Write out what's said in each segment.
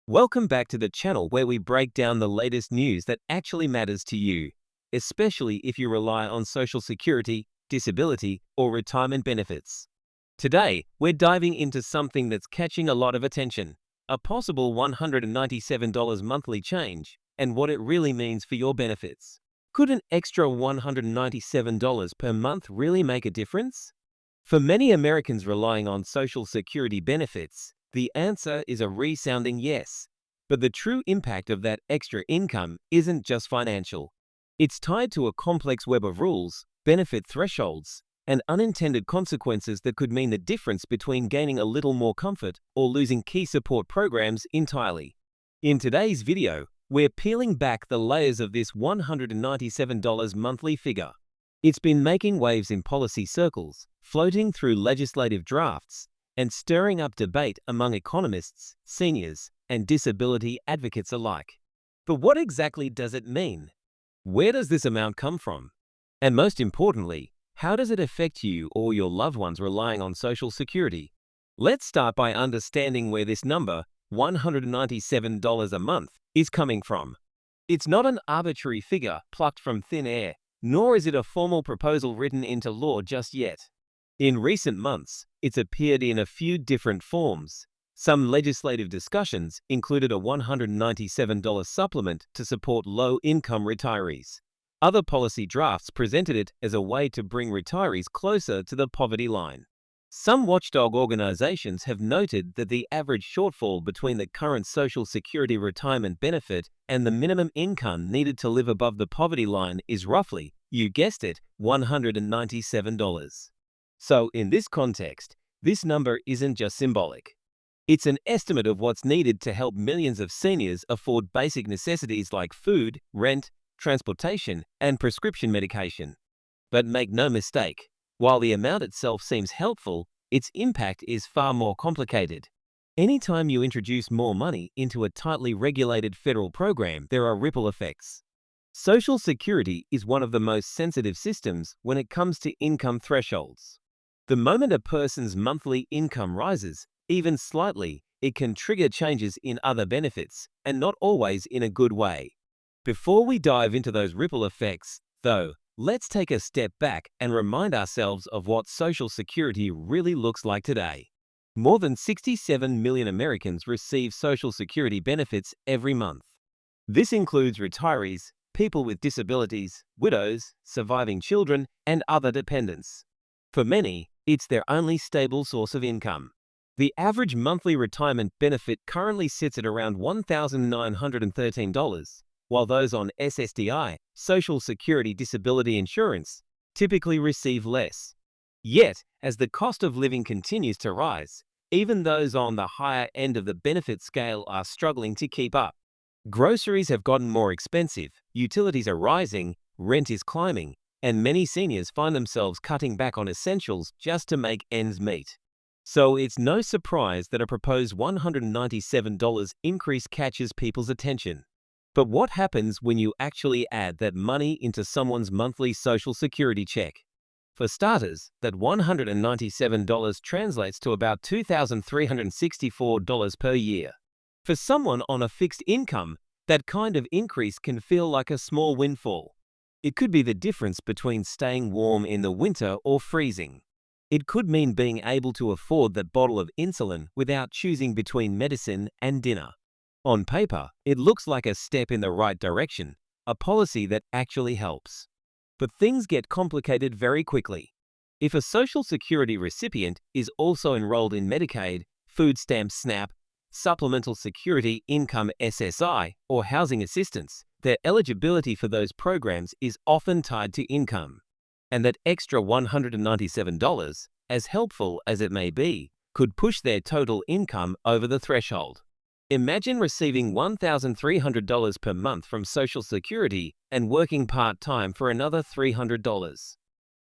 Welcome back to the channel where we break down the latest news that actually matters to you, especially if you rely on Social Security, disability, or retirement benefits. Today, we're diving into something that's catching a lot of attention, a possible $197 monthly change, and what it really means for your benefits. Could an extra $197 per month really make a difference? For many Americans relying on Social Security benefits, the answer is a resounding yes. But the true impact of that extra income isn't just financial. It's tied to a complex web of rules, benefit thresholds, and unintended consequences that could mean the difference between gaining a little more comfort or losing key support programs entirely. In today's video, we're peeling back the layers of this $197 monthly figure. It's been making waves in policy circles, floating through legislative drafts, and stirring up debate among economists, seniors, and disability advocates alike. But what exactly does it mean? Where does this amount come from? And most importantly, how does it affect you or your loved ones relying on Social Security? Let's start by understanding where this number, $197 a month, is coming from. It's not an arbitrary figure plucked from thin air, nor is it a formal proposal written into law just yet. In recent months, it's appeared in a few different forms. Some legislative discussions included a $197 supplement to support low-income retirees. Other policy drafts presented it as a way to bring retirees closer to the poverty line. Some watchdog organizations have noted that the average shortfall between the current Social Security retirement benefit and the minimum income needed to live above the poverty line is roughly, you guessed it, $197. So, in this context, this number isn't just symbolic. It's an estimate of what's needed to help millions of seniors afford basic necessities like food, rent, transportation, and prescription medication. But make no mistake, while the amount itself seems helpful, its impact is far more complicated. Anytime you introduce more money into a tightly regulated federal program, there are ripple effects. Social Security is one of the most sensitive systems when it comes to income thresholds. The moment a person's monthly income rises, even slightly, it can trigger changes in other benefits, and not always in a good way. Before we dive into those ripple effects, though, let's take a step back and remind ourselves of what Social Security really looks like today. More than 67 million Americans receive Social Security benefits every month. This includes retirees, people with disabilities, widows, surviving children, and other dependents. For many, it's their only stable source of income. The average monthly retirement benefit currently sits at around $1,913, while those on SSDI, Social Security Disability Insurance, typically receive less. Yet, as the cost of living continues to rise, even those on the higher end of the benefit scale are struggling to keep up. Groceries have gotten more expensive, utilities are rising, rent is climbing, and many seniors find themselves cutting back on essentials just to make ends meet. So it's no surprise that a proposed $197 increase catches people's attention. But what happens when you actually add that money into someone's monthly Social Security check? For starters, that $197 translates to about $2,364 per year. For someone on a fixed income, that kind of increase can feel like a small windfall. It could be the difference between staying warm in the winter or freezing. It could mean being able to afford that bottle of insulin without choosing between medicine and dinner. On paper, it looks like a step in the right direction, a policy that actually helps. But things get complicated very quickly. If a Social Security recipient is also enrolled in Medicaid, food stamps SNAP, Supplemental Security Income SSI, or housing assistance, their eligibility for those programs is often tied to income. And that extra $197, as helpful as it may be, could push their total income over the threshold. Imagine receiving $1,300 per month from Social Security and working part-time for another $300.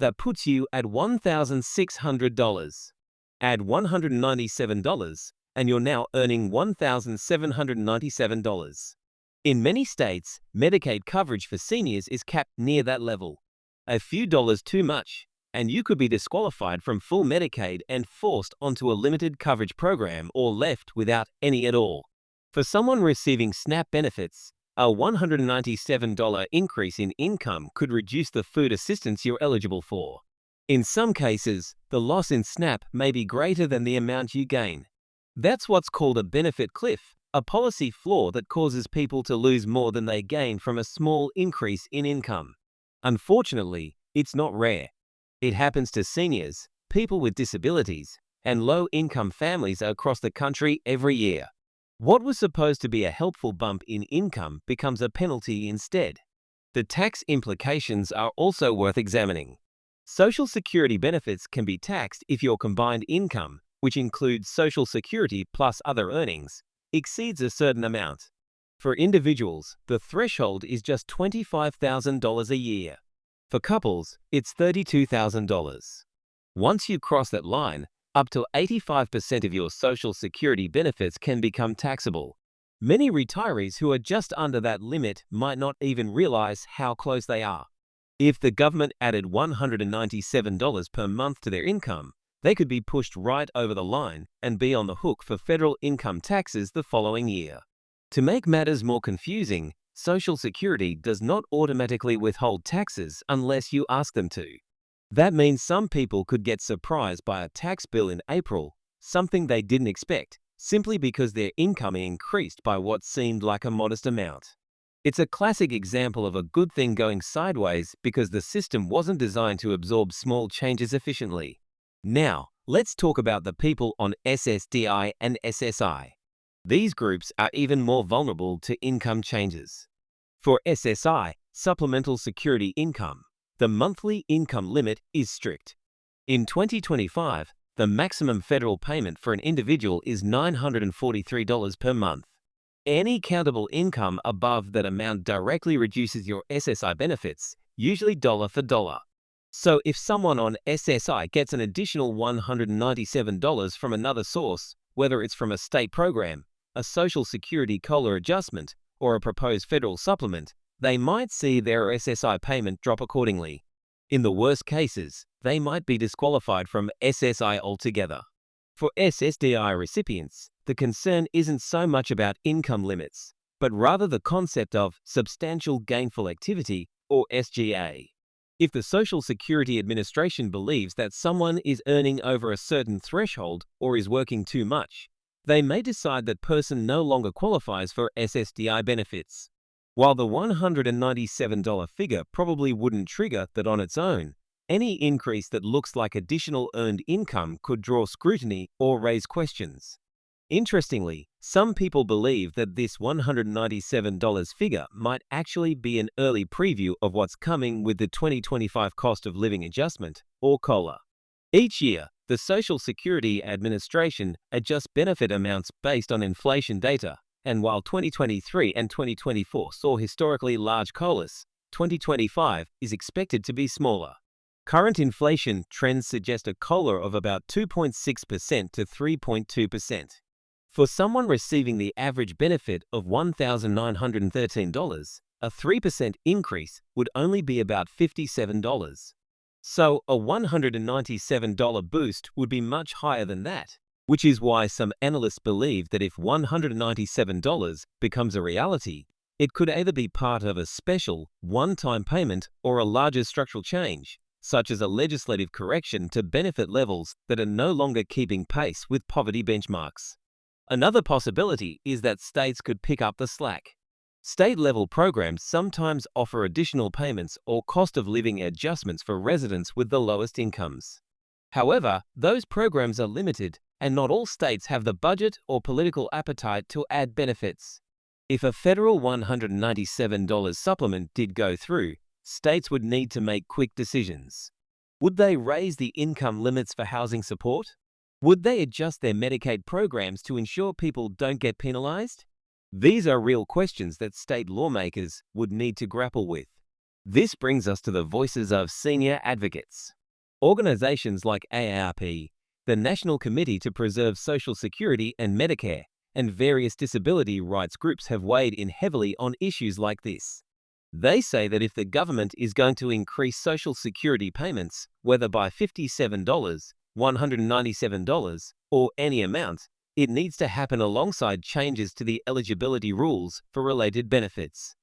That puts you at $1,600. Add $197, and you're now earning $1,797. In many states, Medicaid coverage for seniors is capped near that level. A few dollars too much, and you could be disqualified from full Medicaid and forced onto a limited coverage program or left without any at all. For someone receiving SNAP benefits, a $197 increase in income could reduce the food assistance you're eligible for. In some cases, the loss in SNAP may be greater than the amount you gain. That's what's called a benefit cliff, a policy flaw that causes people to lose more than they gain from a small increase in income. Unfortunately, it's not rare. It happens to seniors, people with disabilities, and low-income families across the country every year. What was supposed to be a helpful bump in income becomes a penalty instead. The tax implications are also worth examining. Social Security benefits can be taxed if your combined income, which includes Social Security plus other earnings, exceeds a certain amount. For individuals, the threshold is just $25,000 a year. For couples, it's $32,000. Once you cross that line, up to 85% of your Social Security benefits can become taxable. Many retirees who are just under that limit might not even realize how close they are. If the government added $197 per month to their income, they could be pushed right over the line and be on the hook for federal income taxes the following year. To make matters more confusing, Social Security does not automatically withhold taxes unless you ask them to. That means some people could get surprised by a tax bill in April, something they didn't expect, simply because their income increased by what seemed like a modest amount. It's a classic example of a good thing going sideways because the system wasn't designed to absorb small changes efficiently. Now, let's talk about the people on SSDI and SSI. These groups are even more vulnerable to income changes. For SSI, Supplemental Security Income, the monthly income limit is strict. In 2025, the maximum federal payment for an individual is $943 per month. Any countable income above that amount directly reduces your SSI benefits, usually dollar for dollar. So if someone on SSI gets an additional $197 from another source, whether it's from a state program, a Social Security COLA adjustment, or a proposed federal supplement, they might see their SSI payment drop accordingly. In the worst cases, they might be disqualified from SSI altogether. For SSDI recipients, the concern isn't so much about income limits, but rather the concept of substantial gainful activity, or SGA. If the Social Security Administration believes that someone is earning over a certain threshold or is working too much, they may decide that person no longer qualifies for SSDI benefits. While the $197 figure probably wouldn't trigger that on its own, any increase that looks like additional earned income could draw scrutiny or raise questions. Interestingly, some people believe that this $197 figure might actually be an early preview of what's coming with the 2025 Cost of Living Adjustment, or COLA. Each year, the Social Security Administration adjusts benefit amounts based on inflation data, and while 2023 and 2024 saw historically large COLAs, 2025 is expected to be smaller. Current inflation trends suggest a COLA of about 2.6% to 3.2%. For someone receiving the average benefit of $1,913, a 3% increase would only be about $57. So a $197 boost would be much higher than that, which is why some analysts believe that if $197 becomes a reality, it could either be part of a special, one-time payment or a larger structural change, such as a legislative correction to benefit levels that are no longer keeping pace with poverty benchmarks. Another possibility is that states could pick up the slack. State-level programs sometimes offer additional payments or cost of living adjustments for residents with the lowest incomes. However, those programs are limited, and not all states have the budget or political appetite to add benefits. If a federal $197 supplement did go through, states would need to make quick decisions. Would they raise the income limits for housing support? Would they adjust their Medicaid programs to ensure people don't get penalized? These are real questions that state lawmakers would need to grapple with. This brings us to the voices of senior advocates. Organizations like AARP, the National Committee to Preserve Social Security and Medicare, and various disability rights groups have weighed in heavily on issues like this. They say that if the government is going to increase Social Security payments, whether by $57, $197, or any amount, it needs to happen alongside changes to the eligibility rules for related benefits.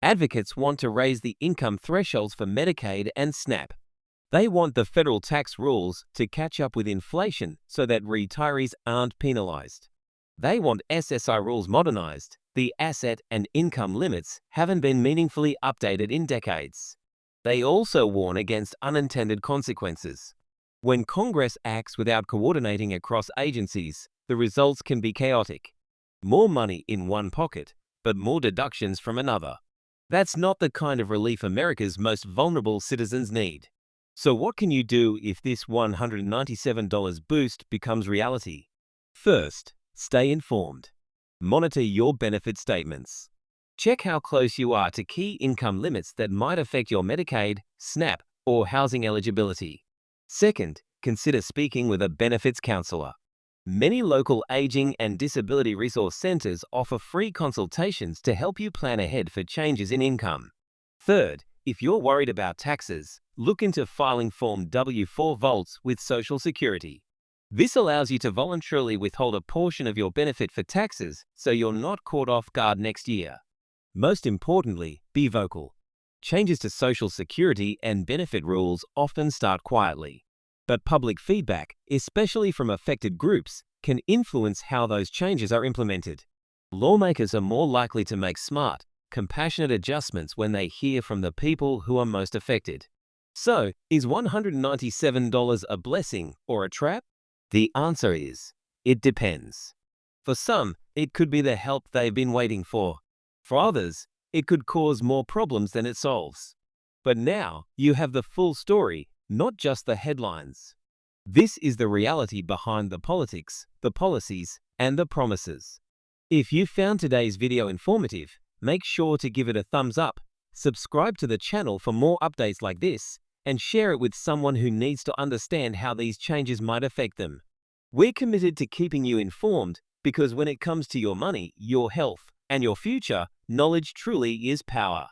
Advocates want to raise the income thresholds for Medicaid and SNAP. They want the federal tax rules to catch up with inflation so that retirees aren't penalized. They want SSI rules modernized. The asset and income limits haven't been meaningfully updated in decades. They also warn against unintended consequences. When Congress acts without coordinating across agencies, the results can be chaotic. More money in one pocket, but more deductions from another. That's not the kind of relief America's most vulnerable citizens need. So what can you do if this $197 boost becomes reality? First, stay informed. Monitor your benefit statements. Check how close you are to key income limits that might affect your Medicaid, SNAP, or housing eligibility. Second, consider speaking with a benefits counselor. Many local aging and disability resource centers offer free consultations to help you plan ahead for changes in income. Third, if you're worried about taxes, look into filing Form W-4 vaults with Social Security. This allows you to voluntarily withhold a portion of your benefit for taxes so you're not caught off guard next year. Most importantly, be vocal. Changes to Social Security and benefit rules often start quietly. But public feedback, especially from affected groups, can influence how those changes are implemented. Lawmakers are more likely to make smart, compassionate adjustments when they hear from the people who are most affected. So, is $197 a blessing or a trap? The answer is, it depends. For some, it could be the help they've been waiting for. For others, it could cause more problems than it solves. But now, you have the full story, not just the headlines. This is the reality behind the politics, the policies, and the promises. If you found today's video informative, make sure to give it a thumbs up, subscribe to the channel for more updates like this, and share it with someone who needs to understand how these changes might affect them. We're committed to keeping you informed because when it comes to your money, your health, and your future, knowledge truly is power.